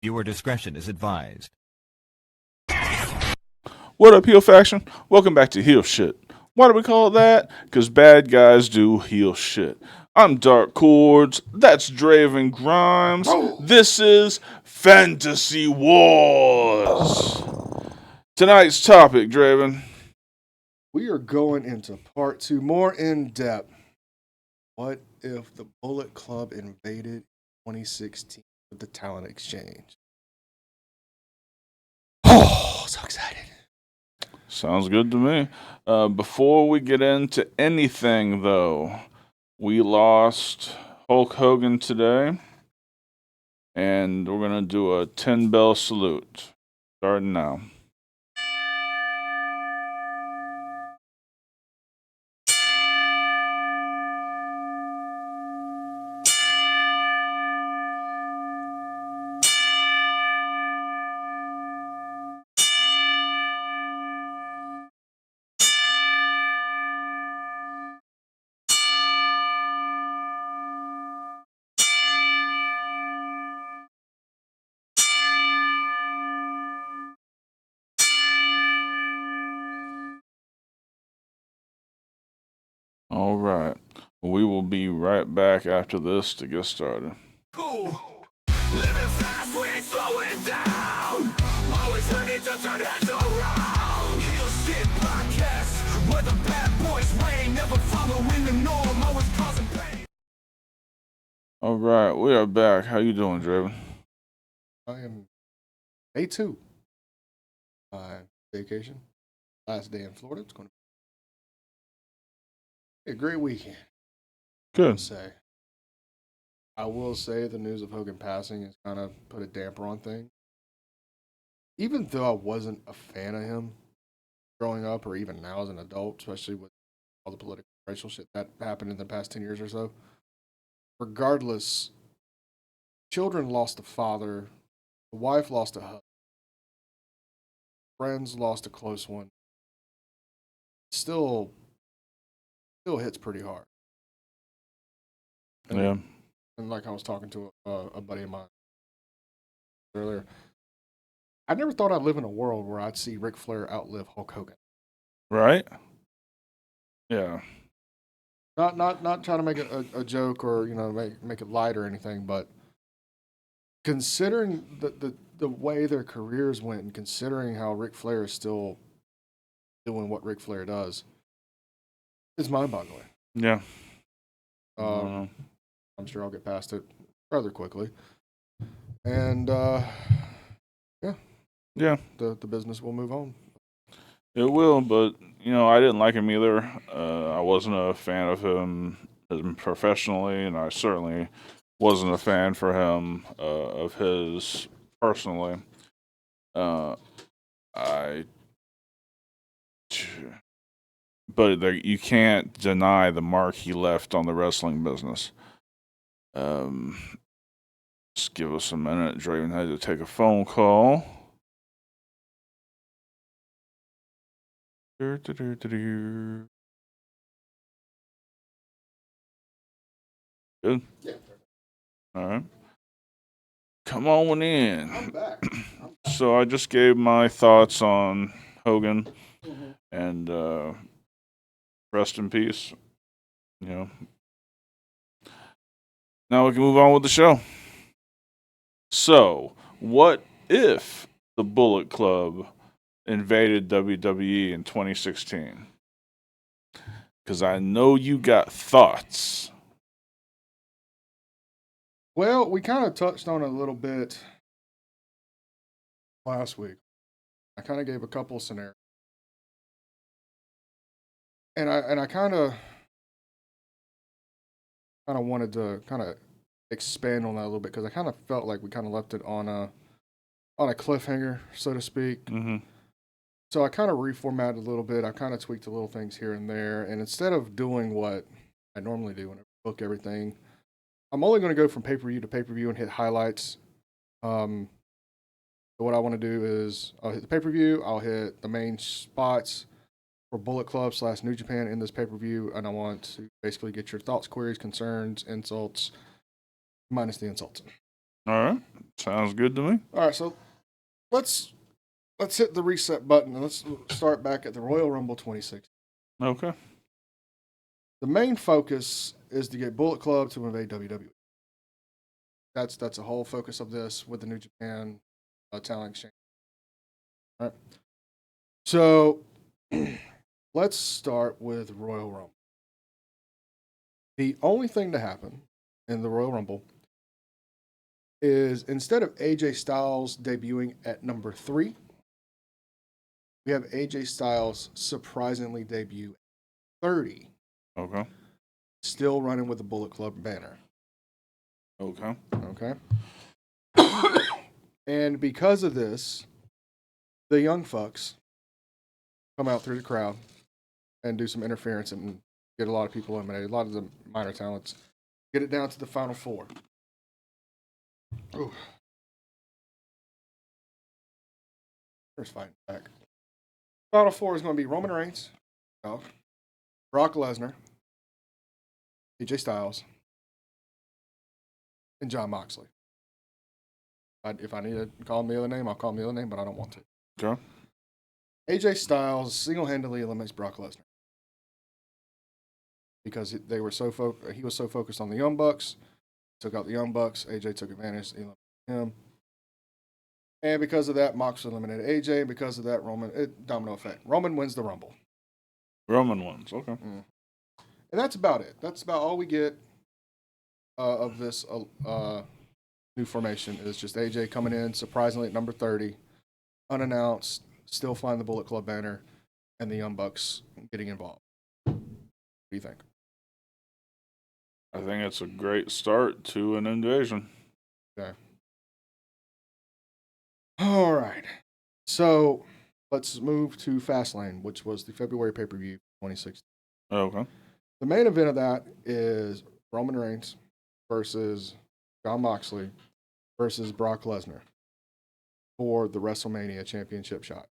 Viewer discretion is advised. What up, Heel Faction? Welcome back to HeelShit. Why do we call it that? Because bad guys do heel shit. I'm Dark Chords. That's Draven Grimes. This is Fantasy Wars. Tonight's topic, Draven. We are going into part 2, more in depth. What if the Bullet Club invaded 2016 with the talent exchange? Oh, so excited. Sounds good to me. Before we get into anything, though, we lost Hulk Hogan today, and we're going to do a 10-bell salute. Starting now. All right. We will be right back after this to get started. Living fast, we ain't slowing down. Always ready to turn heads around. HeelShit podcast, where the bad boys reign. Never following the norm, always causing pain. All right, we are back. How you doing, Draven? I am day 2. My vacation. Last day in Florida. It's going to be a great weekend. Good. I will say the news of Hogan passing has kind of put a damper on things. Even though I wasn't a fan of him growing up, or even now as an adult, especially with all the political racial shit that happened in the past 10 years or so. Regardless, children lost a father, the wife lost a husband, friends lost a close one. Still hits pretty hard. Yeah. And like I was talking to a buddy of mine earlier, I never thought I'd live in a world where I'd see Ric Flair outlive Hulk Hogan. Right? Yeah. Not trying to make it a joke or make it light or anything, but considering the way their careers went and considering how Ric Flair is still doing what Ric Flair does, it's mind-boggling. Yeah. I'm sure I'll get past it rather quickly. And Yeah. the business will move on. It will, but I didn't like him either. I wasn't a fan of him professionally, and I certainly wasn't a fan for him of his personally. But you can't deny the mark he left on the wrestling business. Just give us a minute. Draven had to take a phone call. Good. Yeah. All right. Come on in. I'm back. So I just gave my thoughts on Hogan and rest in peace. Now we can move on with the show. So, what if the Bullet Club invaded WWE in 2016? Because I know you got thoughts. Well, we kind of touched on it a little bit last week. I kind of gave a couple of scenarios. And I kind of wanted to kind of expand on that a little bit because I kind of felt like we kind of left it on a cliffhanger, so to speak. Mm-hmm. So I kind of reformatted a little bit. I kind of tweaked a little things here and there. And instead of doing what I normally do when I book everything, I'm only going to go from pay-per-view to pay-per-view and hit highlights. So what I want to do is I'll hit the pay-per-view. I'll hit the main spots for Bullet Club / New Japan in this pay-per-view. And I want to basically get your thoughts, queries, concerns, insults, minus the insults. All right. Sounds good to me. All right, so let's hit the reset button and let's start back at the Royal Rumble 2016. Okay. The main focus is to get Bullet Club to invade WWE. That's the whole focus of this with the New Japan talent exchange. All right. So let's start with Royal Rumble. The only thing to happen in the Royal Rumble is instead of AJ Styles debuting at number 3, we have AJ Styles surprisingly debut at 30. Okay. Still running with the Bullet Club banner. Okay. Okay. And because of this, the Young Fucks come out through the crowd and do some interference and get a lot of people eliminated. A lot of the minor talents get it down to the final 4. Ooh. There's fighting back. Final 4 is going to be Roman Reigns, Brock Lesnar, AJ Styles, and Jon Moxley. If I need to call him the other name, I'll call him the other name, but I don't want to. Okay. AJ Styles single-handedly eliminates Brock Lesnar because he was so focused on the Young Bucks. Took out the Young Bucks. AJ took advantage. He eliminated him. And because of that, Moxley eliminated AJ. And because of that, domino effect. Roman wins the Rumble. Roman wins. Okay. And that's about it. That's about all we get of this new formation is just AJ coming in surprisingly at number 30, unannounced, still flying the Bullet Club banner, and the Young Bucks getting involved. What do you think? I think it's a great start to an invasion. Okay. All right. So let's move to Fastlane, which was the February pay-per-view 2016. Okay. The main event of that is Roman Reigns versus Jon Moxley versus Brock Lesnar for the WrestleMania championship shot.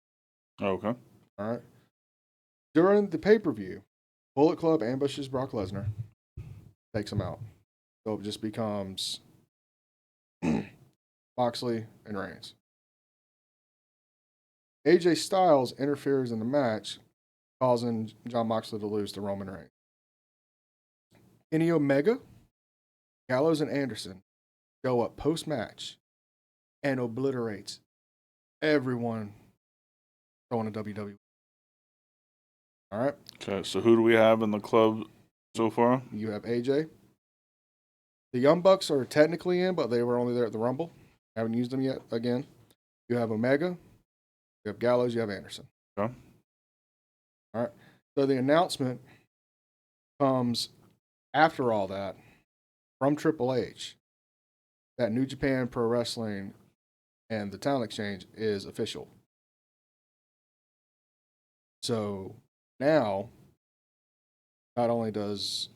Okay. All right. During the pay-per-view, Bullet Club ambushes Brock Lesnar, takes him out. So it just becomes Moxley and Reigns. AJ Styles interferes in the match, causing Jon Moxley to lose to Roman Reigns. Kenny Omega, Gallows, and Anderson go up post-match and obliterates everyone going to WWE. All right. Okay. So who do we have in the club so far? You have AJ. The Young Bucks are technically in, but they were only there at the Rumble. Haven't used them yet again. You have Omega. You have Gallows. You have Anderson. Okay. All right. So the announcement comes after all that from Triple H that New Japan Pro Wrestling and the Talent Exchange is official. So now, not only does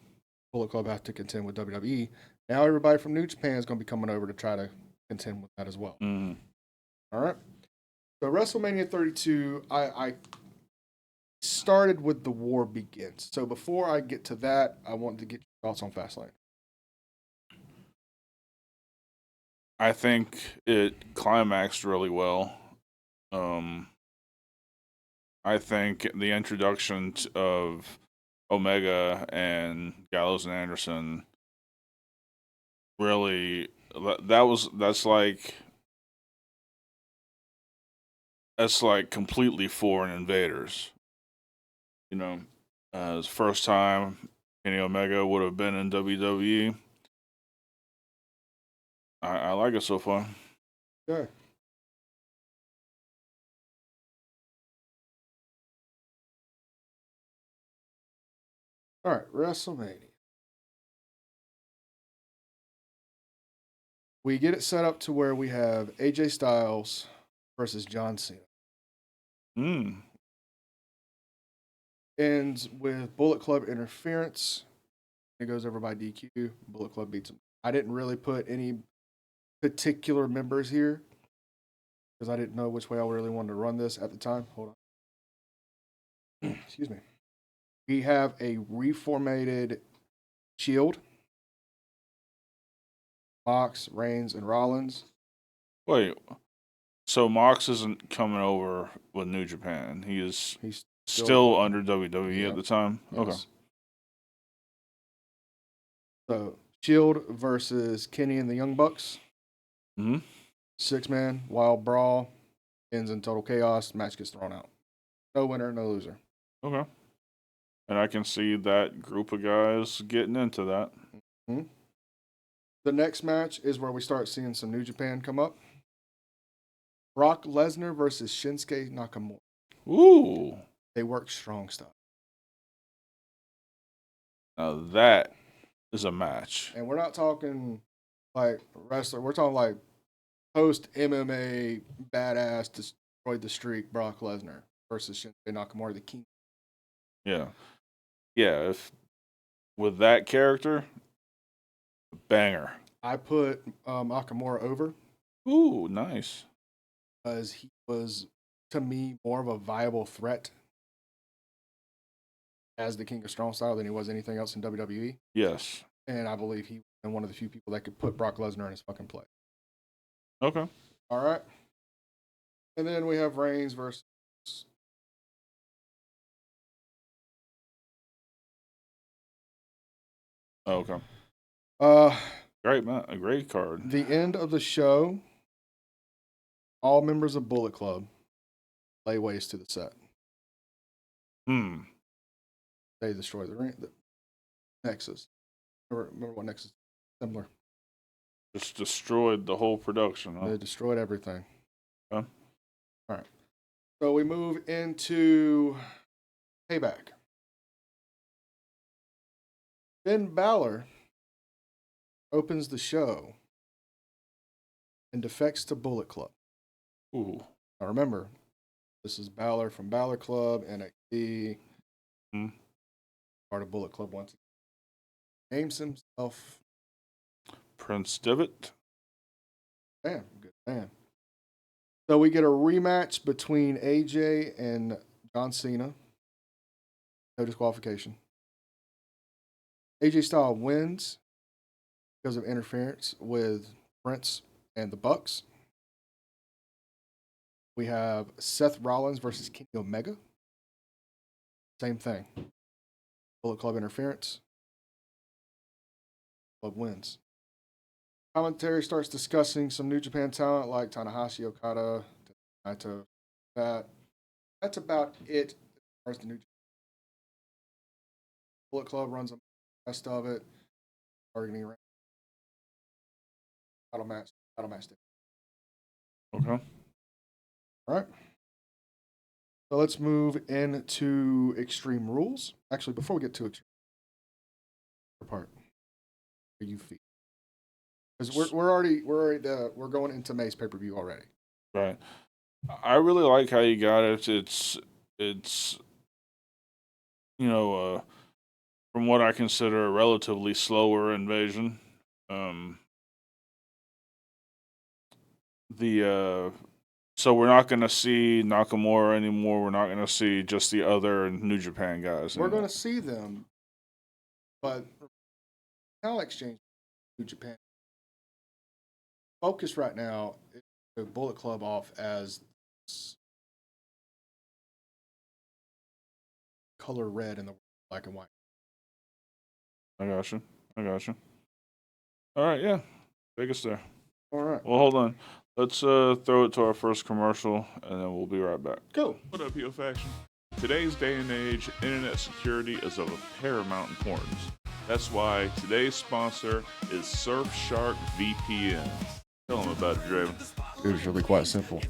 Bullet Club have to contend with WWE, now everybody from New Japan is going to be coming over to try to contend with that as well. Mm. All right. So WrestleMania 32, I started with The War Begins. So before I get to that, I want to get your thoughts on Fastlane. I think it climaxed really well. I think the introduction of Omega and Gallows and Anderson really that's like completely foreign invaders. You know, his first time Kenny Omega would have been in WWE. I like it so far. Okay. All right, WrestleMania. We get it set up to where we have AJ Styles versus John Cena. Ends with Bullet Club interference. It goes over by DQ. Bullet Club beats him. I didn't really put any particular members here because I didn't know which way I really wanted to run this at the time. Hold on. Excuse me. We have a reformatted Shield. Mox, Reigns, and Rollins. Wait, so Mox isn't coming over with New Japan. He's still under WWE at the time? Yes. Okay. So, Shield versus Kenny and the Young Bucks. Mm-hmm. 6-man, wild brawl, ends in total chaos, match gets thrown out. No winner, no loser. Okay. And I can see that group of guys getting into that. Mm-hmm. The next match is where we start seeing some New Japan come up. Brock Lesnar versus Shinsuke Nakamura. Ooh. They work strong stuff. Now that is a match. And we're not talking like wrestler. We're talking like post MMA badass destroyed the streak Brock Lesnar versus Shinsuke Nakamura, the king. Yeah. Yeah, if with that character, banger. I put Nakamura over Ooh, nice. because he was, to me, more of a viable threat as the King of Strong Style than he was anything else in WWE. Yes. And I believe he was one of the few people that could put Brock Lesnar in his fucking place. Okay. All right. And then we have Reigns versus... Okay. Great, man. A great card. The end of the show, all members of Bullet Club lay waste to the set. They destroy the Nexus. Remember what Nexus is? Similar. Just destroyed the whole production, huh? They destroyed everything. Okay. All right. So we move into Payback. Finn Bálor opens the show and defects to Bullet Club. Ooh. Now remember, this is Bálor from Bálor Club, NXT, part of Bullet Club once again. Names himself Prince Devitt. Damn, good man. So we get a rematch between AJ and John Cena. No disqualification. AJ Styles wins because of interference with Prince and the Bucks. We have Seth Rollins versus Kenny Omega. Same thing. Bullet Club interference. Club wins. Commentary starts discussing some New Japan talent like Tanahashi, Okada, Naito. That's about it as far as the New Japan. Bullet Club runs the rest of it. Targeting around. Title match. Okay. All right. So let's move into Extreme Rules. Actually, before we get to Extreme part, how you feel? Because we're going into May's pay-per-view already. Right. I really like how you got it. It's from what I consider a relatively slower invasion. So we're not going to see Nakamura anymore. We're not going to see just the other New Japan guys. We're going to see them, but talent exchange New Japan. Focus right now is the Bullet Club off as color red in the black and white. I got you. All right, yeah. Take us there. All right. Well, hold on. Let's throw it to our first commercial, and then we'll be right back. Go. What up, Heel Faction? Today's day and age, internet security is of a paramount importance. That's why today's sponsor is Surfshark VPN. Tell them about it, Draven. Dude, it's really quite simple.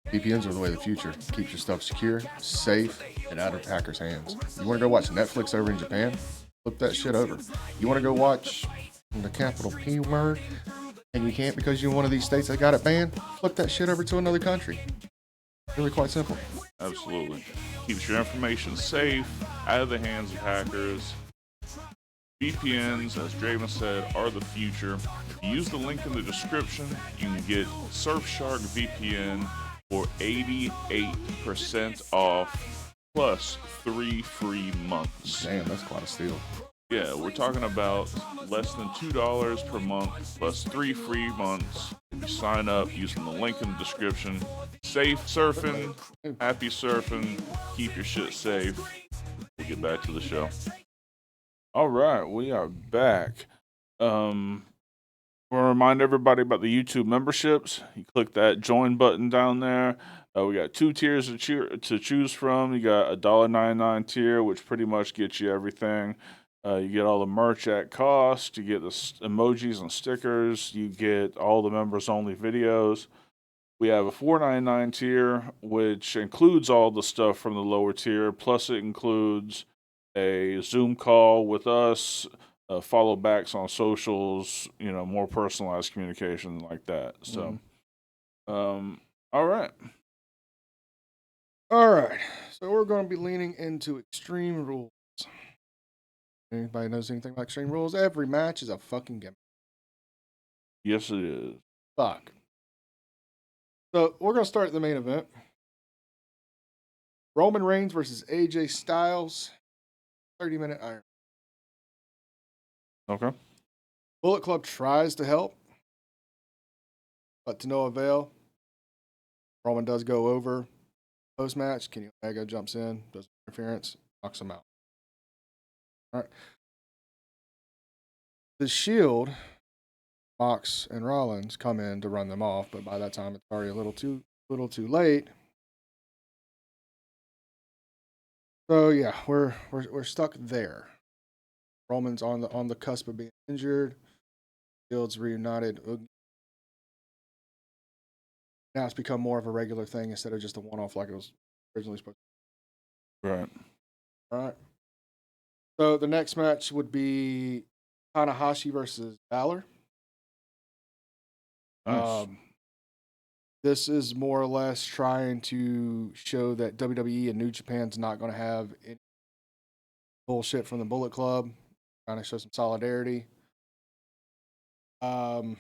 VPNs are the way of the future. Keeps your stuff secure, safe, and out of hackers' hands. You want to go watch Netflix over in Japan? Flip that shit over. You want to go watch the capital P word, and you can't because you're in one of these states that got it banned? Flip that shit over to another country. Really quite simple. Absolutely. Keeps your information safe, out of the hands of hackers. VPNs, as Draven said, are the future. If you use the link in the description, you can get Surfshark VPN for 88% off, plus 3 free months. Damn, that's quite a steal. Yeah, we're talking about less than $2 per month plus 3 free months. If you sign up using the link in the description. Safe surfing, happy surfing, keep your shit safe. We'll get back to the show. All right, we are back. We'll remind everybody about the YouTube memberships. You click that join button down there. We got 2 tiers to choose from. You got a $1.99 tier, which pretty much gets you everything. You get all the merch at cost. You get the emojis and stickers. You get all the members-only videos. We have a $4.99 tier, which includes all the stuff from the lower tier. Plus, it includes a Zoom call with us, follow backs on socials, more personalized communication like that. So, all right. All right. So we're going to be leaning into Extreme Rules. Anybody knows anything about Extreme Rules? Every match is a fucking gimmick. Yes, it is. Fuck. So we're going to start the main event. Roman Reigns versus AJ Styles. 30-minute iron. Okay. Bullet Club tries to help, but to no avail. Roman does go over. Post-match, Kenny Omega jumps in, does interference, knocks him out. All right. The Shield, Mox and Rollins come in to run them off, but by that time it's already a little too late. So yeah, we're stuck there. Roman's on the cusp of being injured. Shield's reunited. Now it's become more of a regular thing instead of just a one-off like it was originally supposed to. Right. All right. So the next match would be Tanahashi versus Bálor. Nice. This is more or less trying to show that WWE and New Japan's not going to have any bullshit from the Bullet Club. Trying to show some solidarity. I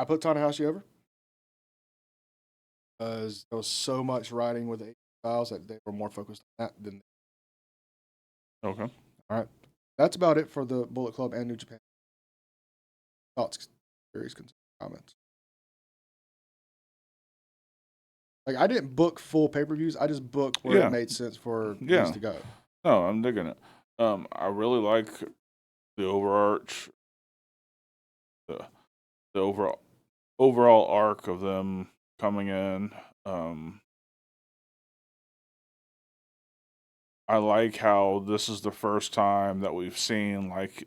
put Tanahashi over because there was so much riding with the Styles that they were more focused on that than. Okay. All right. That's about it for the Bullet Club and New Japan. Thoughts, theories, comments. Like, I didn't book full pay-per-views. I just booked where it made sense for these to go. No, I'm digging it. I really like the the overall arc of them coming in. I like how this is the first time that we've seen like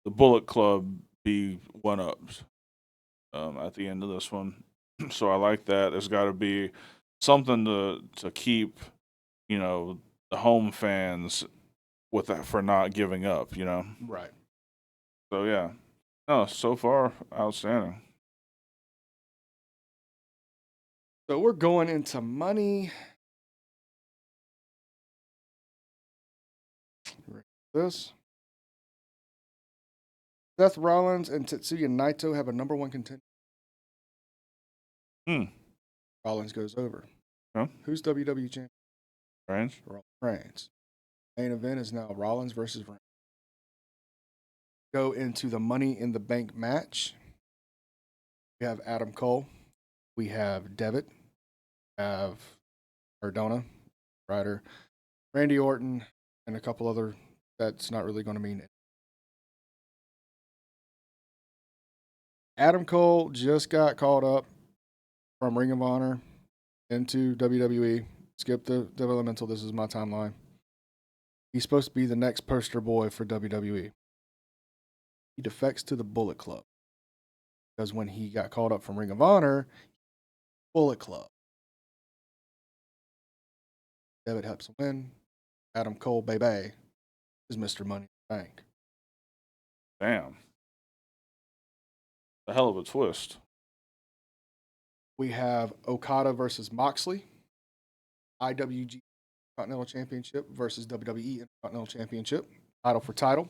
the Bullet Club be one-ups at the end of this one. So I like that. There's got to be something to keep, the home fans with that for not giving up, Right. So yeah, no, so far outstanding. So we're going into Money. This. Seth Rollins and Tetsuya Naito have a number 1 contender. Rollins goes over. Huh? Who's WWE champion? Reigns. Reigns. Main event is now Rollins versus Reigns. Go into the Money in the Bank match. We have Adam Cole. We have Devitt. We have Cardona, Ryder, Randy Orton, and a couple other that's not really going to mean it. Adam Cole just got called up from Ring of Honor into WWE. Skip the developmental. This is my timeline. He's supposed to be the next poster boy for WWE. He defects to the Bullet Club because when he got called up from Ring of Honor, Bullet Club. Devitt helps him win. Adam Cole, baby, is Mr. Money in the Bank. Damn. A hell of a twist. We have Okada versus Moxley. IWG Continental Championship versus WWE Intercontinental Championship. Title for title.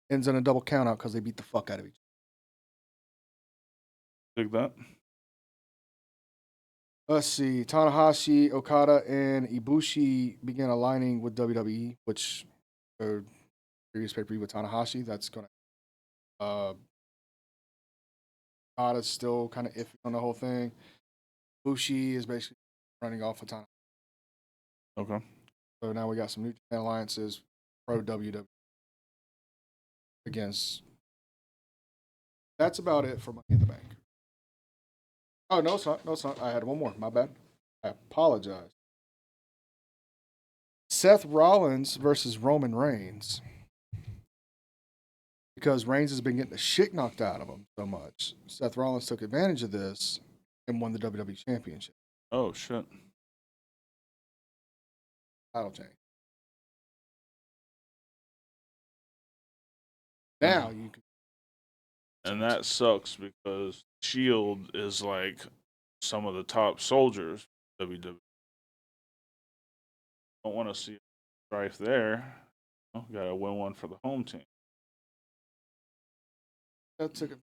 Ends in a double countout because they beat the fuck out of each other. Dig that. Let's see. Tanahashi, Okada, and Ibushi began aligning with WWE, which previous pay-per-view with Tanahashi. That's going to Okada's still kind of iffy on the whole thing. Ibushi is basically running off with Tanahashi. Okay. So now we got some new alliances pro WWE against. That's about it for Money in the Bank. Oh, no, it's not. No, it's not. I had one more. My bad. I apologize. Seth Rollins versus Roman Reigns. Because Reigns has been getting the shit knocked out of him so much. Seth Rollins took advantage of this and won the WWE Championship. Oh, shit. Title change. Now you can. And that sucks because Shield is like some of the top soldiers of WWE. Don't want to see strife there. Gotta win one for the home team. That took it.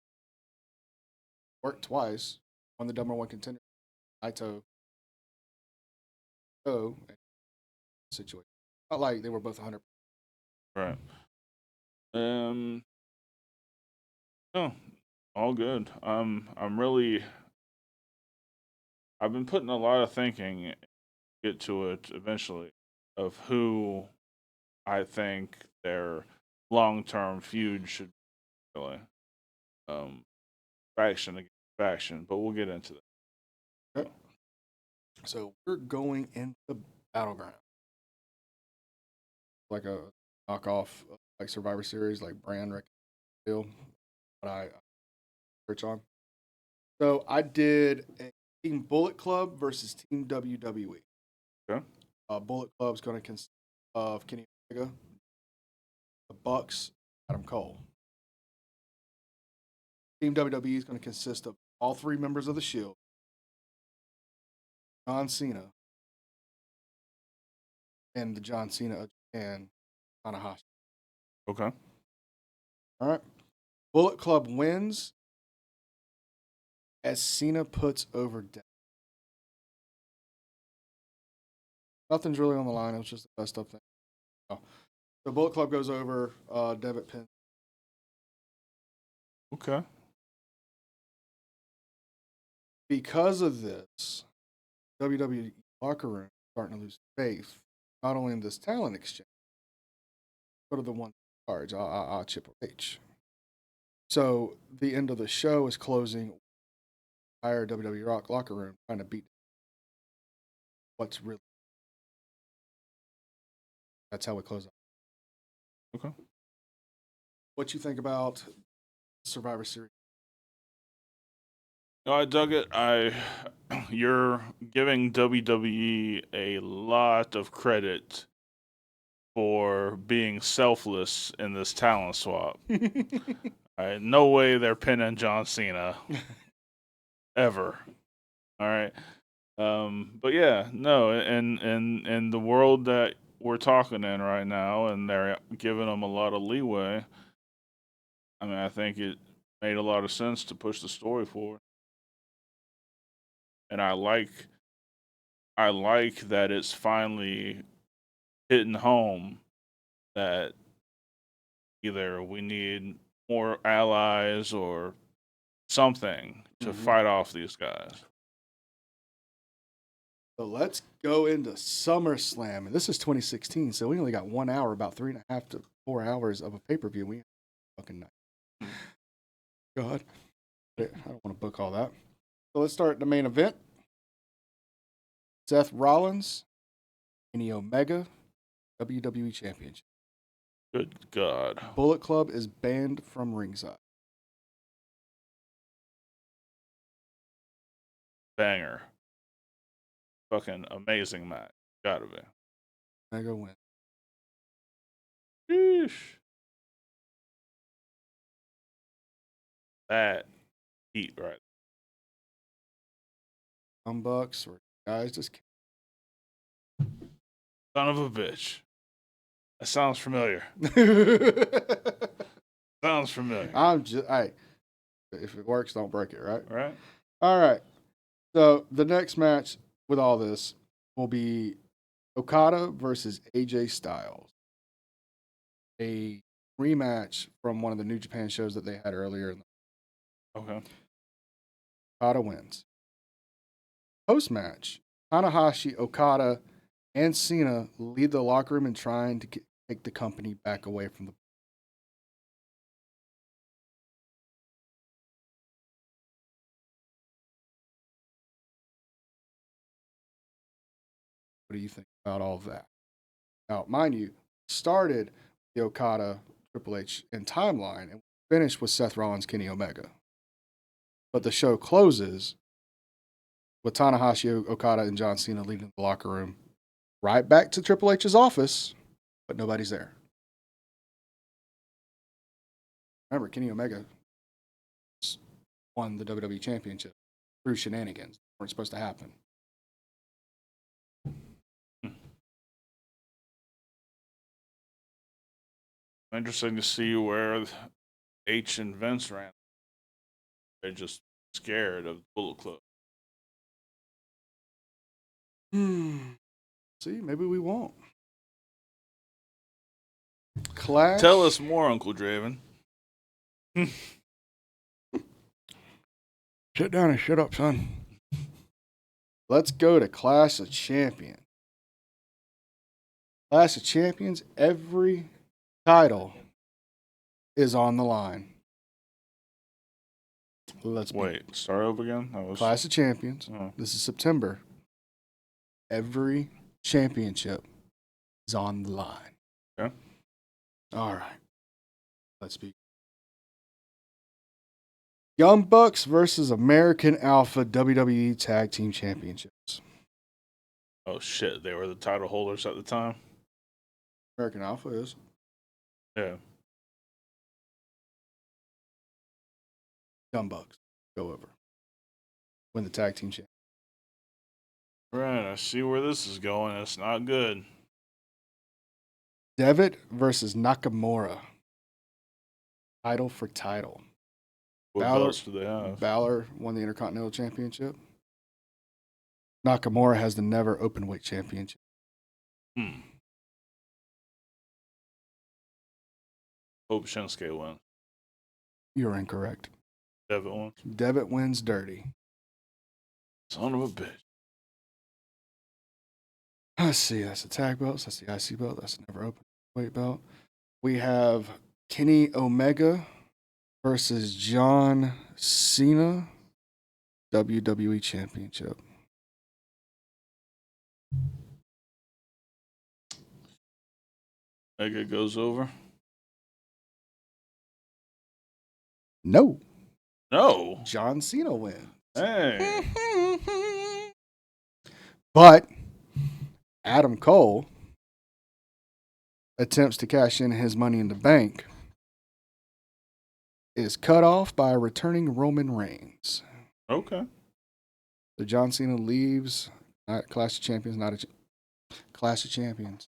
Worked twice. Won the number one contender. Naito. Situation. Not like they were both 100. Right. No, all good. I'm really. I've been putting a lot of thinking. Get to it eventually of who I think their long-term feud should be. Really. Faction against faction, but we'll get into that. Okay. So we're going into Battleground. Like a knockoff of like Survivor Series, like brand deal. But I search on. So I did a Team Bullet Club versus Team WWE. Okay. Bullet Club's going to consist of Kenny Omega, the Bucks, Adam Cole. Team WWE is going to consist of all three members of the Shield, John Cena, and the John Cena of Japan, Tanahashi. Okay. All right. Bullet Club wins as Cena puts over Death. Nothing's really on the line. It was just the best of thing. Oh. The Bullet Club goes over Devitt Pin. Okay. Because of this, WWE locker room is starting to lose faith, not only in this talent exchange, but of the one charge, Triple H. So the end of the show is closing. Entire WWE locker room trying to beat what's really. That's how we close out. Okay. What you think about Survivor Series? No, I dug it. You're giving WWE a lot of credit for being selfless in this talent swap. No way they're pinning John Cena ever. All right. But yeah, no, in the world that we're talking in right now, and they're giving them a lot of leeway. I mean, I think it made a lot of sense to push the story forward. And I like that it's finally hitting home that either we need more allies or something to fight off these guys. So let's go into SummerSlam. And this is 2016, so we only got 1 hour, about 3.5 to 4 hours of a pay-per-view. We fucking night. God. I don't want to book all that. So let's start the main event. Seth Rollins, Kenny Omega, WWE Championship. Good God. Bullet Club is banned from ringside. Banger. Fucking amazing match. Gotta be. Omega win. Sheesh. That heat right. Bucks or guys just. Son of a bitch. That sounds familiar. Sounds familiar. I'm just. If it works, don't break it, right? Right? All right. So the next match with all this will be Okada versus AJ Styles. A rematch from one of the New Japan shows that they had earlier. Okay. Okada wins. Post-match, Tanahashi, Okada, and Cena leave the locker room and trying to take the company back away from the. What do you think about all of that? Now, mind you, started the Okada Triple H and timeline and finished with Seth Rollins, Kenny Omega. But the show closes with Tanahashi, Okada, and John Cena leaving the locker room, right back to Triple H's office, but nobody's there. Remember, Kenny Omega won the WWE Championship through shenanigans. Weren't supposed to happen. Interesting to see where H and Vince ran. They're just scared of Bullet Club. See, maybe we won't. Clash. Tell us more, Uncle Draven. Sit down and shut up, son. Let's go to Clash of Champions. Clash of Champions, every title is on the line. Wait, start over again? Clash of Champions. Oh. This is September. Every championship is on the line. Okay. All right. Let's be. Young Bucks versus American Alpha WWE Tag Team Championships. Oh shit, they were the title holders at the time? American Alpha is. Yeah. Young Bucks go over. Win the tag team championship. Right, I see where this is going. It's not good. Devitt versus Nakamura. Title for title. What belts do they have? Bálor won the Intercontinental Championship. Nakamura has the Never Openweight Championship. Hope Shinsuke wins. You're incorrect. Devitt wins. Devitt wins dirty. Son of a bitch. Let's see. That's the tag belts. That's the IC belt. That's the Never Openweight belt. We have Kenny Omega versus John Cena, WWE Championship. Omega goes over. No. No. John Cena wins. Hey. But Adam Cole attempts to cash in his Money in the Bank, is cut off by returning Roman Reigns. Okay. So John Cena leaves Clash of Champions, Clash of Champions.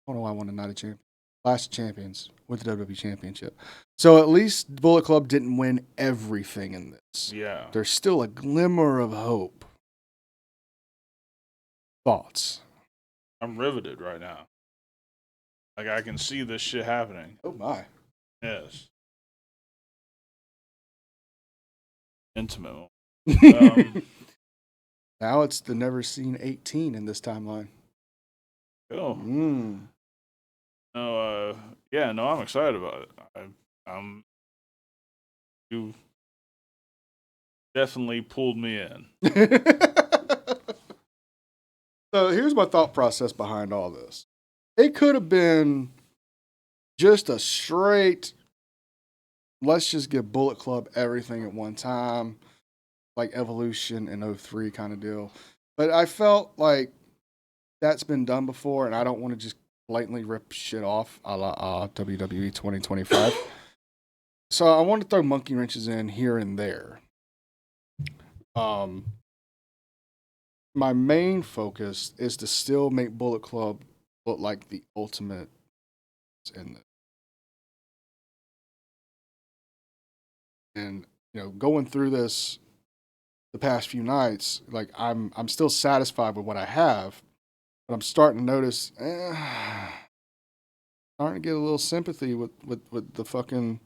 I don't know why I wanted not a champion. Clash of Champions with the WWE Championship. So at least Bullet Club didn't win everything in this. Yeah. There's still a glimmer of hope. Thoughts? I'm riveted right now. Like, I can see this shit happening. Oh, my. Yes. Intimate. Now it's the never seen 18 in this timeline. Oh. Mm. No, yeah, no, I'm excited about it. You definitely pulled me in. So here's my thought process behind all this. It could have been just a straight, let's just give Bullet Club everything at one time, like Evolution in 03 kind of deal. But I felt like that's been done before, and I don't want to just blatantly rip shit off a la WWE 2025. So I want to throw monkey wrenches in here and there. My main focus is to still make Bullet Club look like the ultimate in this. And, going through this, the past few nights, like I'm still satisfied with what I have, but I'm starting to notice, starting to get a little sympathy with the fucking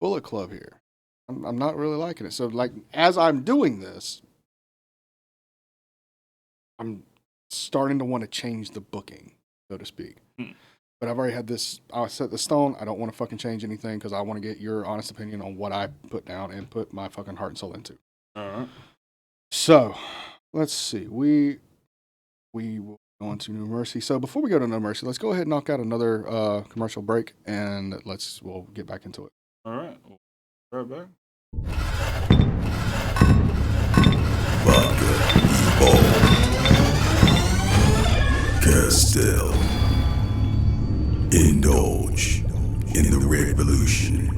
Bullet Club here. I'm not really liking it. So like as I'm doing this, I'm starting to want to change the booking, so to speak. But I've already had this, I set the stone. I don't want to fucking change anything because I want to get your honest opinion on what I put down and put my fucking heart and soul into. All right. So, let's see. We will go on to No Mercy. So before we go to No Mercy, let's go ahead and knock out another commercial break and we'll get back into it. All right. Right back. Castile. Indulge in the revolution.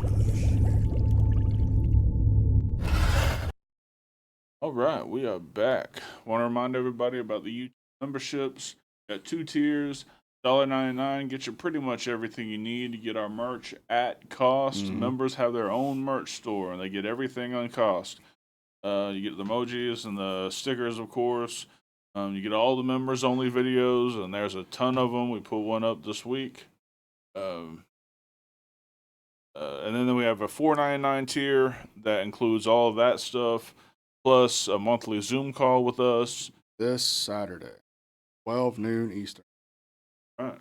All right, we are back. Want to remind everybody about the YouTube memberships. Got 2 tiers, $1.99 gets you pretty much everything you need to get our merch at cost. Members have their own merch store, and they get everything on cost. You get the emojis and the stickers, of course. You get all the members-only videos, and there's a ton of them. We put one up this week. And then we have a $4.99 tier that includes all of that stuff, plus a monthly Zoom call with us This Saturday, 12 noon Eastern. All right.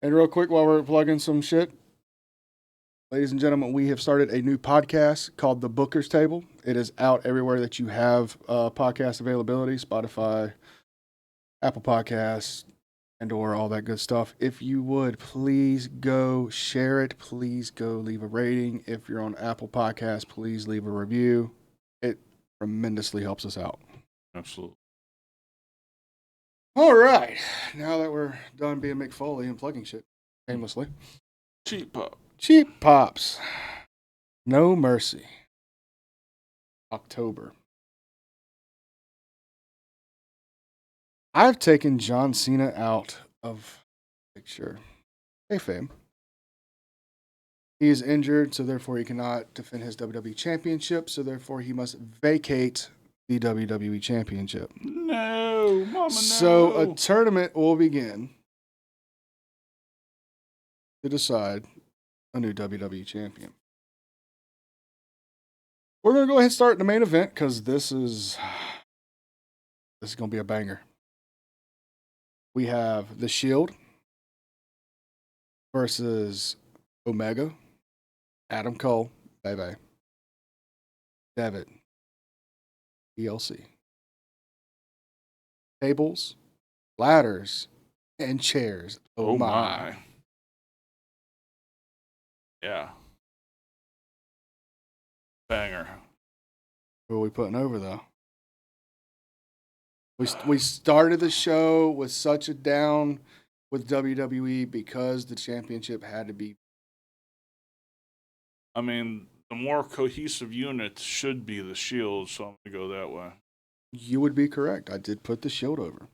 And real quick, while we're plugging some shit, ladies and gentlemen, we have started a new podcast called The Booker's Table. It is out everywhere that you have podcast availability, Spotify, Apple Podcasts, and/or all that good stuff. If you would, please go share it. Please go leave a rating. If you're on Apple Podcasts, please leave a review. It tremendously helps us out. Absolutely. All right. Now that we're done being Mick Foley and plugging shit aimlessly. Cheap Pop. Cheap Pops. No Mercy. October. I've taken John Cena out of the picture. Hey, fam. He is injured, so therefore he cannot defend his WWE Championship, so therefore he must vacate the WWE Championship. No, Mama, no. So a tournament will begin to decide a new WWE Champion. We're going to go ahead and start the main event because this is going to be a banger. We have The Shield versus Omega, Adam Cole, Bebe, Devitt, ELC. Tables, ladders, and chairs. Oh my. Yeah. Banger. Who are we putting over, though? We started the show with such a down with WWE because the championship had to be. I mean, the more cohesive unit should be the Shield, so I'm going to go that way. You would be correct. I did put the Shield over.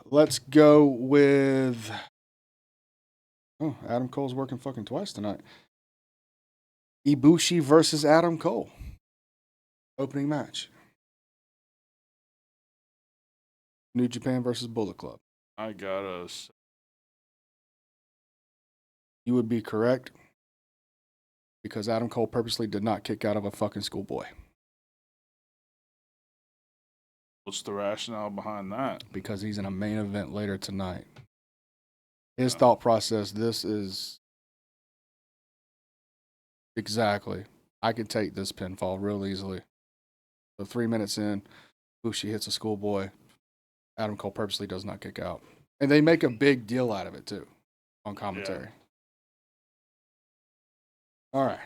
Let's go with. Oh, Adam Cole's working fucking twice tonight. Ibushi versus Adam Cole. Opening match. New Japan versus Bullet Club. I got us. You would be correct. Because Adam Cole purposely did not kick out of a fucking schoolboy. What's the rationale behind that? Because he's in a main event later tonight. His thought process, this is exactly. I could take this pinfall real easily. So 3 minutes in, Bushi hits a schoolboy. Adam Cole purposely does not kick out. And they make a big deal out of it, too, on commentary. Yeah. All right.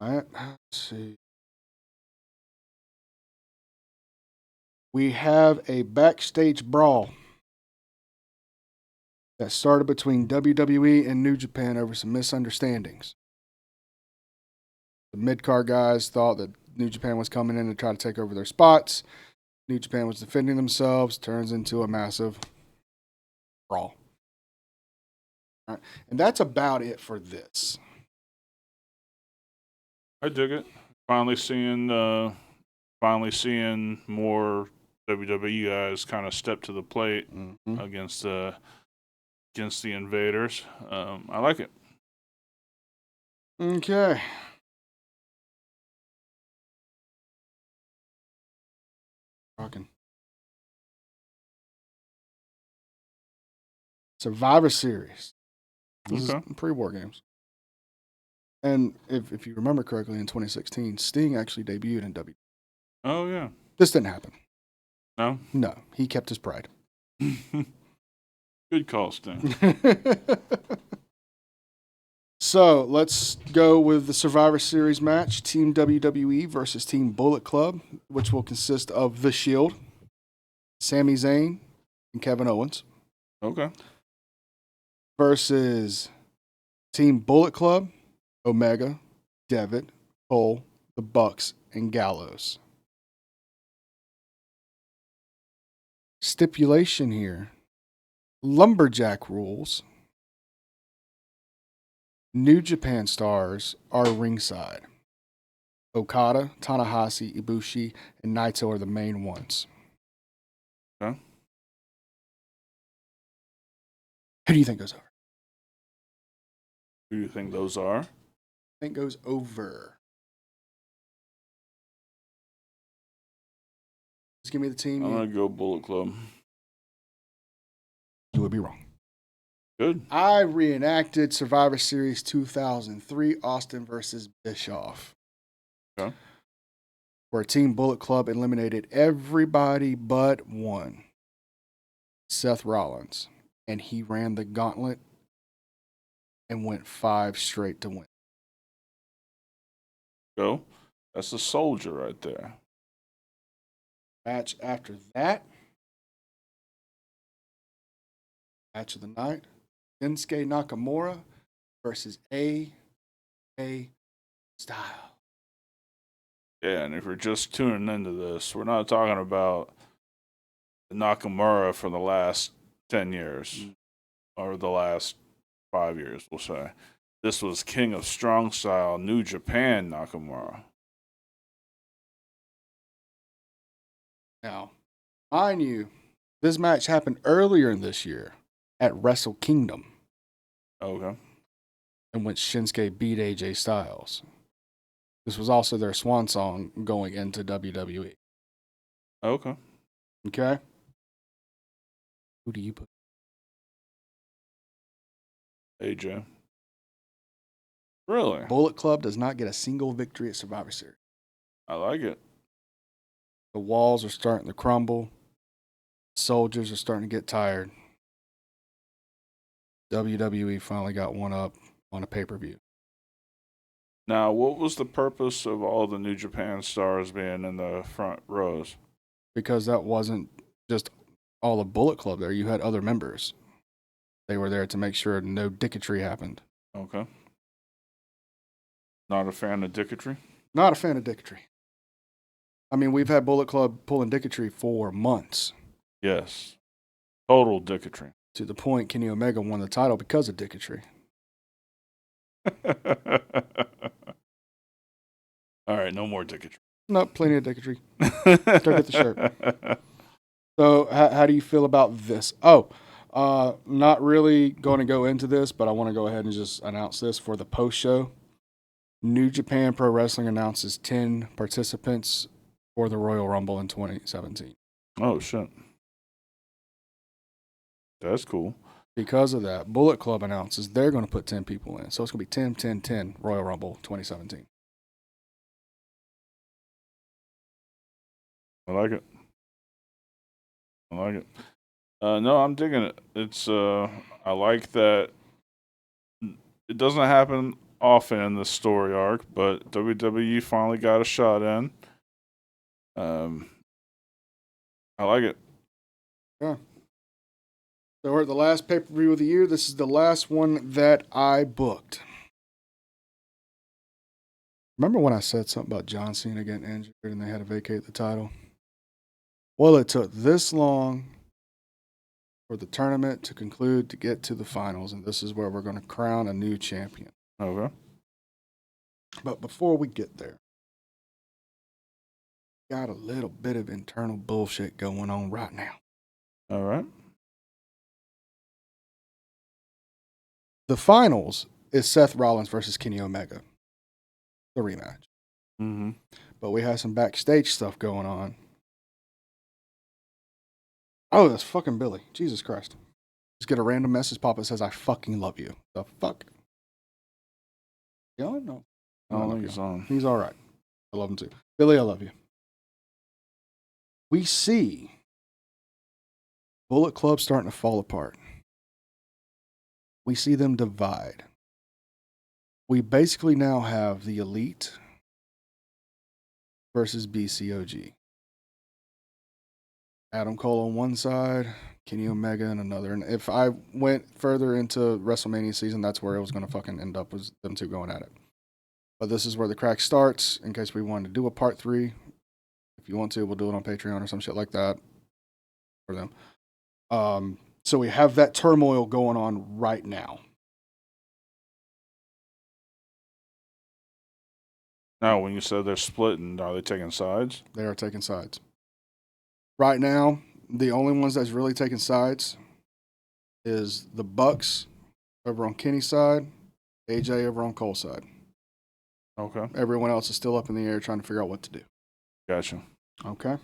All right, let's see. We have a backstage brawl that started between WWE and New Japan over some misunderstandings. The mid-card guys thought that New Japan was coming in to try to take over their spots. New Japan was defending themselves. Turns into a massive brawl. Right? And that's about it for this. I dig it. Finally seeing more WWE guys kind of step to the plate against the Invaders. I like it. Okay. Rocking. Survivor Series. This is pre-war games. And if you remember correctly, in 2016, Sting actually debuted in WWE. Oh, yeah. This didn't happen. No? No. He kept his pride. Good call, Sting. So let's go with the Survivor Series match. Team WWE versus Team Bullet Club, which will consist of The Shield, Sami Zayn, and Kevin Owens. Okay. Versus Team Bullet Club, Omega, Devitt, Cole, the Bucks, and Gallows. Stipulation here. Lumberjack rules. New Japan stars are ringside. Okada, Tanahashi, Ibushi, and Naito are the main ones. Okay. Who do you think goes over? Who do you think those are? I think goes over. Just give me the team. I'm going to go Bullet Club. You would be wrong. Good. I reenacted Survivor Series 2003, Austin versus Bischoff. Okay. Where Team Bullet Club eliminated everybody but one, Seth Rollins. And he ran the gauntlet and went 5 straight to win. Go. That's a soldier right there. Match after that. Match of the night. Shinsuke Nakamura versus AJ Styles. Yeah, and if you're just tuning into this, we're not talking about Nakamura from the last 10 years or the last 5 years, we'll say. This was King of Strong Style, New Japan Nakamura. Now, mind you, this match happened earlier in this year at Wrestle Kingdom, Okay. in which Shinsuke beat AJ Styles. This was also their swan song going into WWE. Okay. Okay? Who do you put? AJ. Really? Bullet Club does not get a single victory at Survivor Series. I like it. The walls are starting to crumble. Soldiers are starting to get tired. WWE finally got one up on a pay-per-view. Now, what was the purpose of all the New Japan stars being in the front rows? Because that wasn't just all of Bullet Club there. You had other members. They were there to make sure no dicketry happened. Okay. Not a fan of dicketry? Not a fan of dicketry. I mean, we've had Bullet Club pulling dicketry for months. Yes. Total dicketry. To the point Kenny Omega won the title because of dicketry. All right, no more dicketry. No, plenty of dicketry. Go get the shirt. So, how do you feel about this? Not really going to go into this, but I want to go ahead and just announce this for the post show. New Japan Pro Wrestling announces 10 participants for the Royal Rumble in 2017. Oh, shit. That's cool. Because of that, Bullet Club announces they're going to put 10 people in. So it's going to be 10, 10, 10 Royal Rumble 2017. I like it. No, I'm digging it. It's I like that it doesn't happen often in the story arc, but WWE finally got a shot in. I like it. Yeah. So we're at the last pay-per-view of the year. This is the last one that I booked. Remember when I said something about John Cena getting injured and they had to vacate the title? Well, it took this long for the tournament to conclude to get to the finals. And this is where we're going to crown a new champion. Okay. But before we get there, got a little bit of internal bullshit going on right now. All right. The finals is Seth Rollins versus Kenny Omega. The rematch. Mm-hmm. But we have some backstage stuff going on. Oh, that's fucking Billy. Jesus Christ. Just get a random message pop that says, I fucking love you. The fuck? Yeah, no. I don't think he's on. He's all right. I love him too. Billy, I love you. We see Bullet Club starting to fall apart. We see them divide. We basically now have the Elite versus BCOG. Adam Cole on one side, Kenny Omega on another. And if I went further into WrestleMania season, that's where it was going to fucking end up, was them two going at it. But this is where the crack starts, in case we wanted to do a part 3. If you want to, we'll do it on Patreon or some shit like that for them. So we have that turmoil going on right now. Now, when you said they're splitting, are they taking sides? They are taking sides. Right now, the only ones that's really taking sides is the Bucks over on Kenny's side, AJ over on Cole's side. Okay. Everyone else is still up in the air trying to figure out what to do. Gotcha. Okay.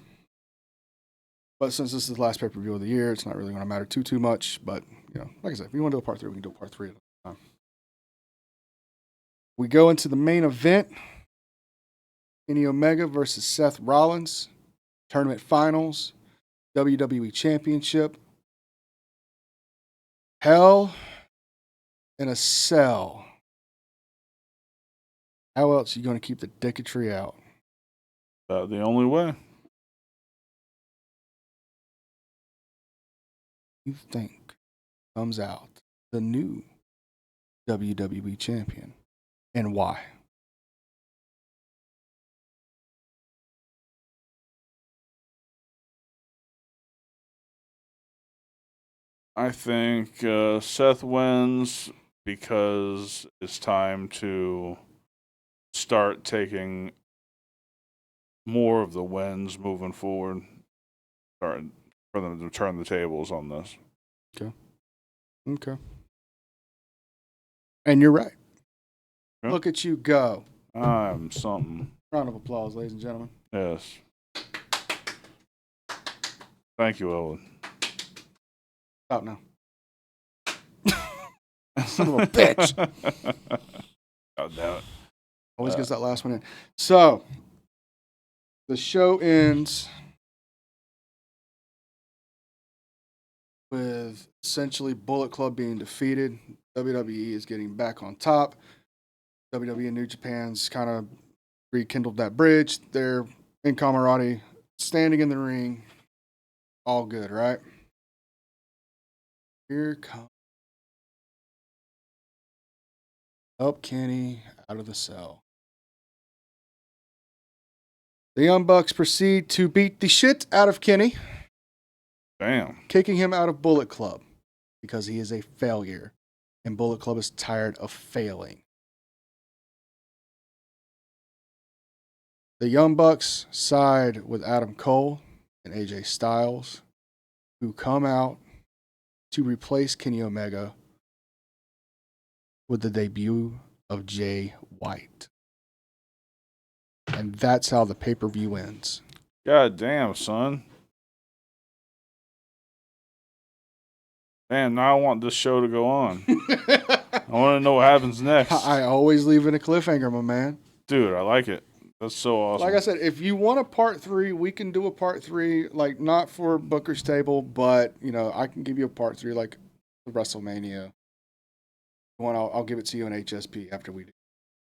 But since this is the last pay-per-view of the year, it's not really going to matter too much. But, you know, like I said, if you want to do a part 3, we can do a part 3 at a time. We go into the main event. Kenny Omega versus Seth Rollins. Tournament finals. WWE Championship. Hell in a Cell. How else are you going to keep the dicketry out? The only way. You think comes out the new WWE champion, and why? I think Seth wins because it's time to start taking more of the wins moving forward. Start for them to turn the tables on this. Okay. And you're right. Okay. Look at you go. I'm something. Round of applause, ladies and gentlemen. Yes. Thank you, Owen. Stop now. Son of a bitch. God damn it. Always gets that last one in. So, the show ends with essentially Bullet Club being defeated. WWE is getting back on top. WWE and New Japan's kind of rekindled that bridge. They're in camaraderie, standing in the ring. All good, right? Here comes up Kenny out of the cell. The Young Bucks proceed to beat the shit out of Kenny, Damn. kicking him out of Bullet Club because he is a failure, and Bullet Club is tired of failing. The Young Bucks side with Adam Cole and AJ Styles, who come out to replace Kenny Omega with the debut of Jay White. And that's how the pay-per-view ends. God damn, son. Man, now I want this show to go on. I want to know what happens next. I always leave it a cliffhanger, my man. Dude, I like it. That's so awesome. Like I said, if you want a part 3, we can do a part 3, like not for Booker's Table, but you know, I can give you a part 3 like WrestleMania. I'll give it to you in HSP after we do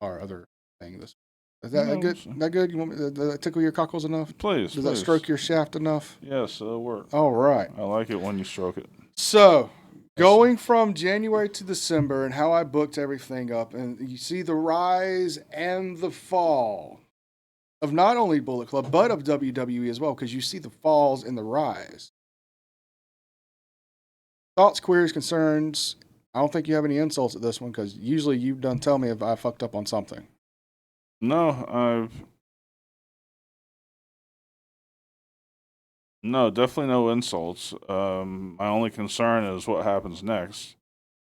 our other thing. Is that good? That good? You want me to tickle your cockles enough? Please. Does that stroke your shaft enough? Yes, it'll work. All right. I like it when you stroke it. So, going from January to December and how I booked everything up, and you see the rise and the fall of not only Bullet Club, but of WWE as well, because you see the falls and the rise. thoughts, queries, concerns. I don't think you have any insults at this one because usually you've done tell me if I fucked up on something. No, definitely no insults. My only concern is what happens next.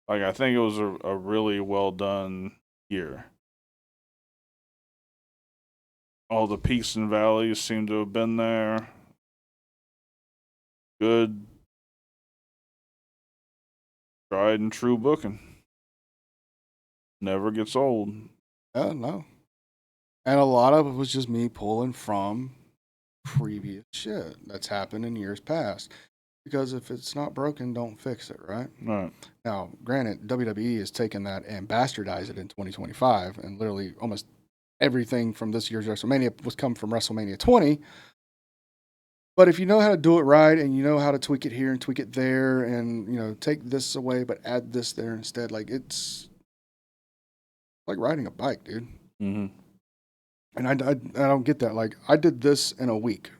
Like, I think it was a really well done year. All the peaks and valleys seem to have been there. Good, tried and true booking. Never gets old. No. And a lot of it was just me pulling from previous shit that's happened in years past. Because if it's not broken, don't fix it, right? Right. Now, granted, WWE has taken that and bastardized it in 2025, and literally almost everything from this year's WrestleMania was come from WrestleMania 20. But if you know how to do it right, and you know how to tweak it here and tweak it there, and take this away but add this there instead, like it's like riding a bike, dude. Mm-hmm. And I don't get that. Like I did this in a week.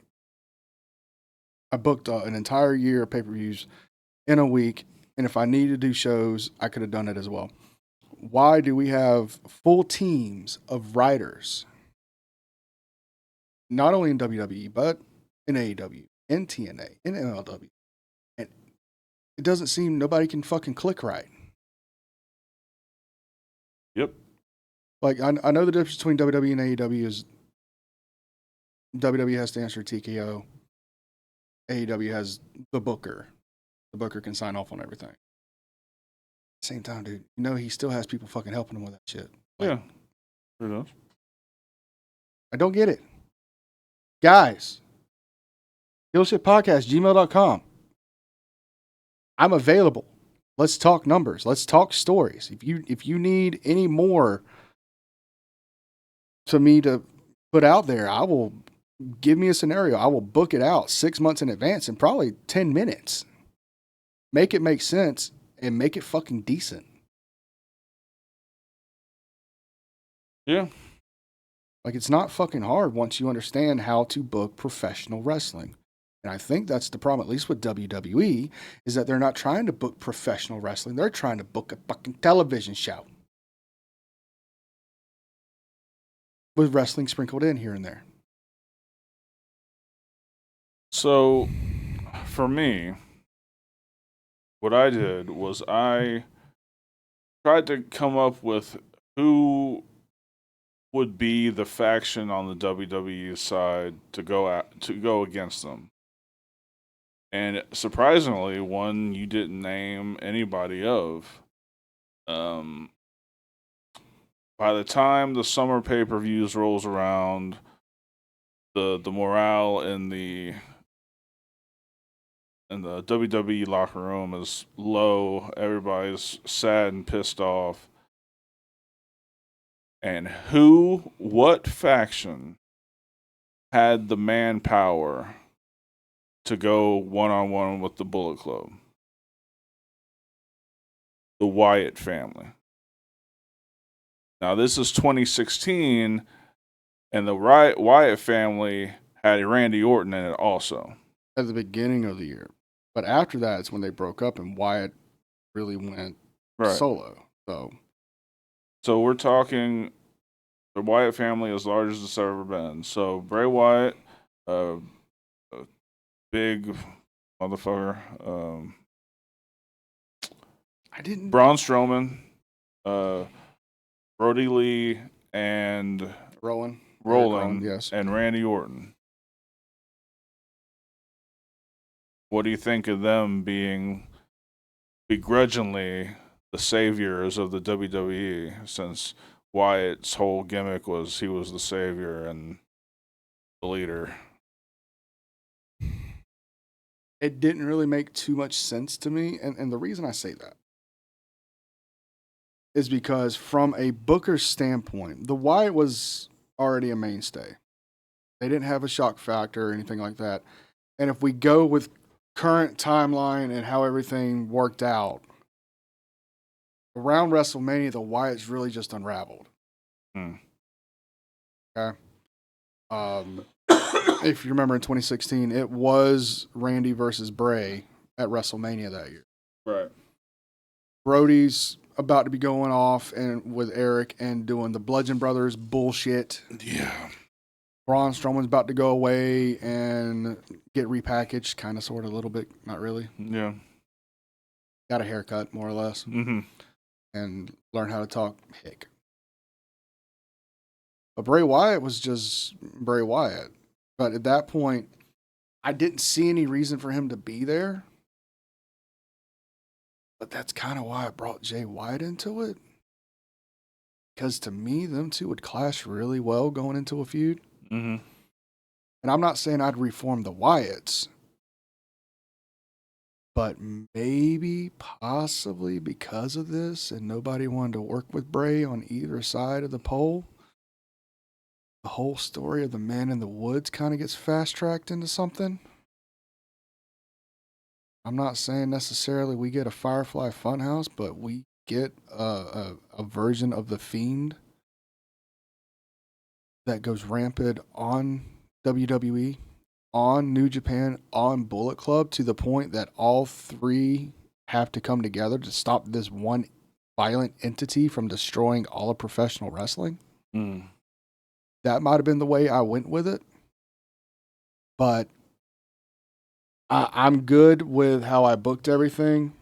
I booked an entire year of pay-per-views in a week, and if I needed to do shows, I could have done it as well. Why do we have full teams of writers, not only in WWE, but in AEW, in TNA, in MLW? And it doesn't seem nobody can fucking click right. Yep. Like, I know the difference between WWE and AEW is WWE has to answer TKO. AEW has the booker. The booker can sign off on everything. Same time, dude. He still has people fucking helping him with that shit. Yeah. Sure does. I don't get it. Guys, HeelShitPodcast, gmail.com. I'm available. Let's talk numbers. Let's talk stories. If you need any more to me to put out there, I will give me a scenario. I will book it out 6 months in advance in probably 10 minutes. Make it make sense and make it fucking decent. Yeah. Like, it's not fucking hard once you understand how to book professional wrestling. And I think that's the problem, at least with WWE, is that they're not trying to book professional wrestling. They're trying to book a fucking television show with wrestling sprinkled in here and there. So, for me, what I did was I tried to come up with who would be the faction on the WWE side to go against them. And surprisingly, one you didn't name anybody of. By the time the summer pay-per-views rolls around, the morale in the WWE locker room is low. Everybody's sad and pissed off. And what faction had the manpower to go one-on-one with the Bullet Club? The Wyatt family. Now, this is 2016, and the Wyatt family had Randy Orton in it also. At the beginning of the year. But after that, it's when they broke up and Wyatt really went solo. So we're talking the Wyatt family as large as it's ever been. So Bray Wyatt, a big motherfucker. Braun Strowman, Brody Lee, and Roland, yes, and Randy Orton. What do you think of them being begrudgingly the saviors of the WWE, since Wyatt's whole gimmick was he was the savior and the leader? It didn't really make too much sense to me. And the reason I say that is because from a booker standpoint, the Wyatt was already a mainstay. They didn't have a shock factor or anything like that. And if we go with current timeline and how everything worked out, around WrestleMania, the Wyatts really just unraveled. Okay. If you remember in 2016, it was Randy versus Bray at WrestleMania that year. Right. Brody's about to be going off and with Eric and doing the Bludgeon Brothers bullshit. Yeah. Braun Strowman's about to go away and get repackaged, kind of, sort of, a little bit, not really. Yeah. Got a haircut, more or less, Mm-hmm. and learn how to talk hick. But Bray Wyatt was just Bray Wyatt. But at that point, I didn't see any reason for him to be there. But that's kind of why I brought Jay White into it. Because to me, them two would clash really well going into a feud. Mm-hmm. And I'm not saying I'd reform the Wyatts. But maybe, possibly because of this, and nobody wanted to work with Bray on either side of the pole, the whole story of the Man in the Woods kind of gets fast-tracked into something. I'm not saying necessarily we get a Firefly Funhouse, but we get a version of The Fiend that goes rampant on WWE, on New Japan, on Bullet Club, to the point that all three have to come together to stop this one violent entity from destroying all of professional wrestling. Mm. That might have been the way I went with it. But I'm good with how I booked everything.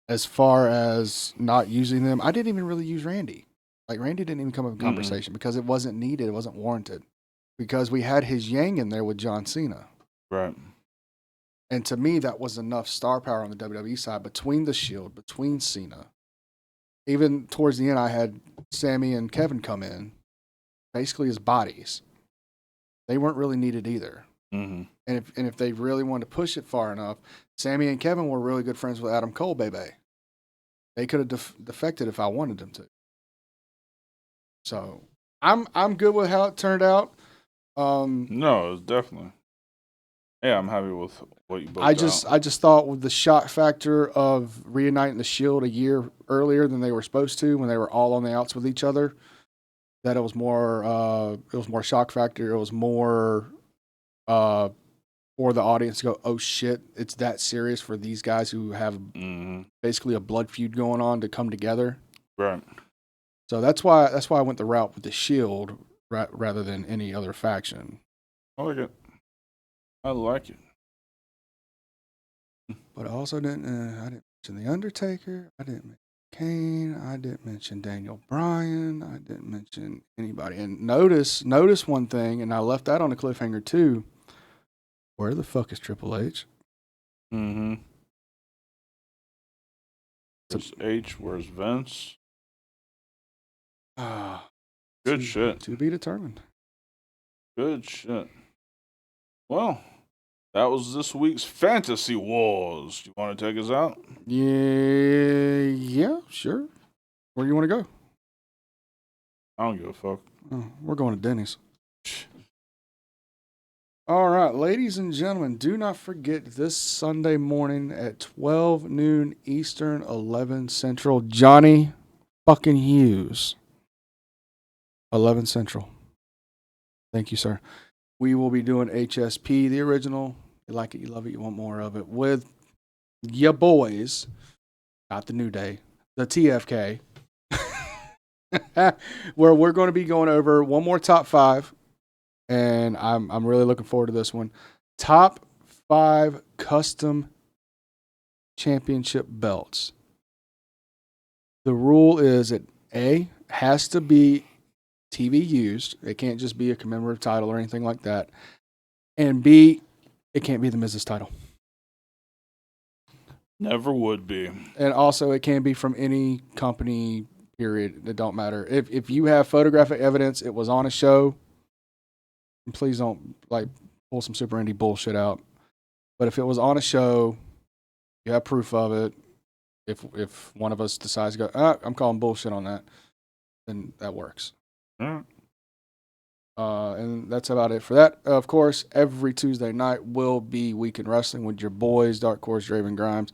As far as not using them, I didn't even really use Randy. Like, Randy didn't even come up in conversation because it wasn't needed. It wasn't warranted. Because we had his Yang in there with John Cena. Right. And to me, that was enough star power on the WWE side between the Shield, between Cena. Even towards the end, I had Sammy and Kevin come in, basically as bodies. They weren't really needed either. Mm-hmm. And if they really wanted to push it far enough, Sammy and Kevin were really good friends with Adam Cole, baby. They could have defected if I wanted them to. So I'm good with how it turned out. No, it's definitely. Yeah, I'm happy with what you booked I just thought with the shock factor of reuniting the Shield a year earlier than they were supposed to, when they were all on the outs with each other, that it was more shock factor. It was more for the audience to go, oh shit, it's that serious for these guys who have basically a blood feud going on to come together. Right. So that's why I went the route with the Shield rather than any other faction. I like it. I like it. But I also didn't mention The Undertaker. I didn't mention Kane. I didn't mention Daniel Bryan. I didn't mention anybody. And notice one thing, and I left that on a cliffhanger too. Where the fuck is Triple H? Mm-hmm. Where's H? Where's Vince? Good shit. To be determined. Good shit. Well, that was this week's Fantasy Wars. You want to take us out? Yeah, sure. Where do you want to go? I don't give a fuck. Oh, we're going to Denny's. All right, ladies and gentlemen, do not forget this Sunday morning at 12 noon Eastern, 11 Central, Johnny fucking Hughes. 11 Central. Thank you, sir. We will be doing HSP, the original. You like it, you love it, you want more of it, with ya boys, not the New Day, the TFK, where we're going to be going over one more top 5. And I'm really looking forward to this one. Top 5 custom championship belts. The rule is it has to be TV used. It can't just be a commemorative title or anything like that. And B, it can't be the Miz's title. Never would be. And also, it can be from any company, period. It don't matter. If you have photographic evidence, it was on a show, please don't pull some super indie bullshit out. But if it was on a show, you have proof of it. If one of us decides to go, I'm calling bullshit on that, then that works. And that's about it for that. Of course, every Tuesday night will be Weekend Wrestling with your boys, Dark Horse, Draven Grimes,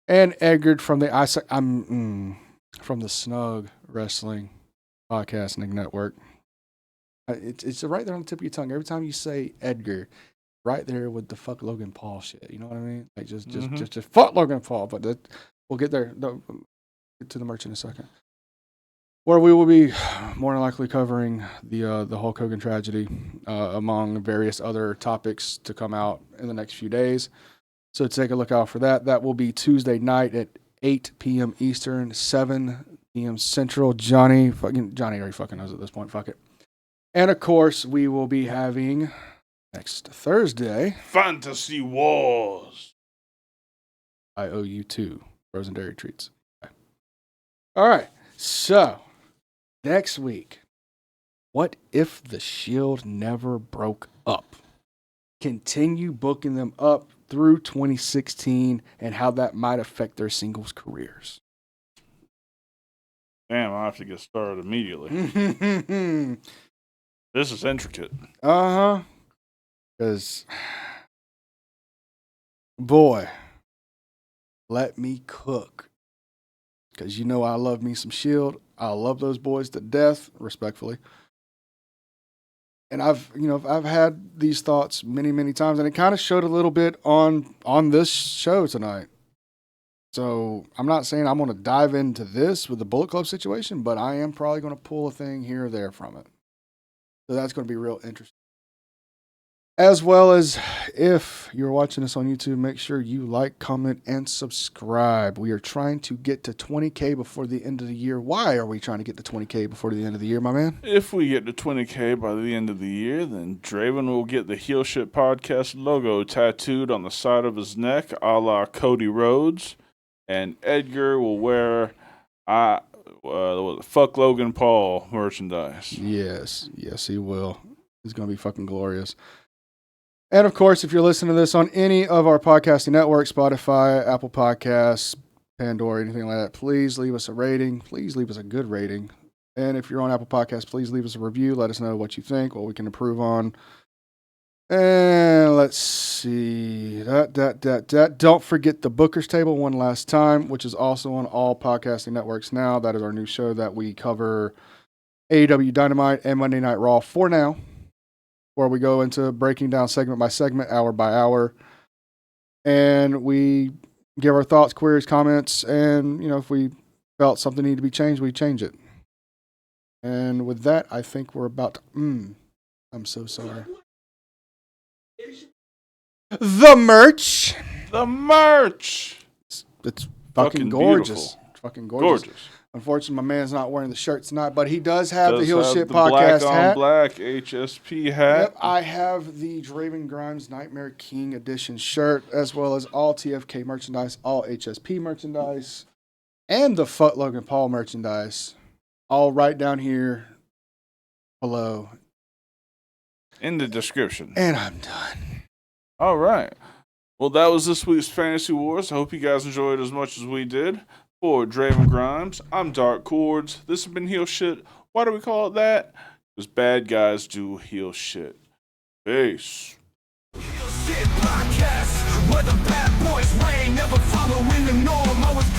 and Edgar from from the Snug Wrestling Podcasting Network. It's right there on the tip of your tongue. Every time you say Edgar, right there with the fuck Logan Paul shit. You know what I mean? Like just fuck Logan Paul. But we'll get there. Get to the merch in a second. Where we will be more than likely covering the Hulk Hogan tragedy, among various other topics to come out in the next few days. So take a look out for that. That will be Tuesday night at 8 p.m. Eastern, 7 p.m. Central. Johnny already fucking knows at this point. Fuck it. And of course, we will be having next Thursday Fantasy Wars. I owe you 2 frozen dairy treats. Okay. All right. So next week, what if the Shield never broke up? Continue booking them up through 2016 and how that might affect their singles careers. Damn, I'll have to get started immediately. This is intricate. Uh-huh. Because, boy, let me cook. Because you know I love me some Shield. I love those boys to death, respectfully. And I've had these thoughts many, many times, and it kind of showed a little bit on this show tonight. So I'm not saying I'm going to dive into this with the Bullet Club situation, but I am probably going to pull a thing here or there from it. So that's going to be real interesting. As well as, if you're watching this on YouTube, make sure you like, comment, and subscribe. We are trying to get to 20K before the end of the year. Why are we trying to get to 20K before the end of the year, my man? If we get to 20K by the end of the year, then Draven will get the HeelShit podcast logo tattooed on the side of his neck, a la Cody Rhodes. And Edgar will wear fuck Logan Paul merchandise. Yes, he will. It's going to be fucking glorious. And of course, if you're listening to this on any of our podcasting networks, Spotify, Apple Podcasts, Pandora, anything like that, please leave us a rating. Please leave us a good rating. And if you're on Apple Podcasts, please leave us a review. Let us know what you think, what we can improve on. And let's see. Don't forget the Booker's Table one last time, which is also on all podcasting networks now. That is our new show that we cover AEW Dynamite and Monday Night Raw for now, where we go into breaking down segment by segment, hour by hour. And we give our thoughts, queries, comments, and, if we felt something needed to be changed, we change it. And with that, I think we're about to... I'm so sorry. The merch! It's fucking gorgeous. Beautiful. It's fucking gorgeous. Unfortunately, my man's not wearing the shirt tonight, but he does have the HeelShit podcast hat. Black HSP hat. Yep, I have the Draven Grimes Nightmare King Edition shirt, as well as all TFK merchandise, all HSP merchandise, and the Fuck Logan Paul merchandise, all right down here below. In the description. And I'm done. All right. Well, that was this week's Fantasy Wars. I hope you guys enjoyed as much as we did. For Draven Grimes, I'm Dark Chords. This has been HeelShit. Why do we call it that? Because bad guys do HeelShit. Peace. HeelShit podcast, where the bad boys reign, never following the norm, always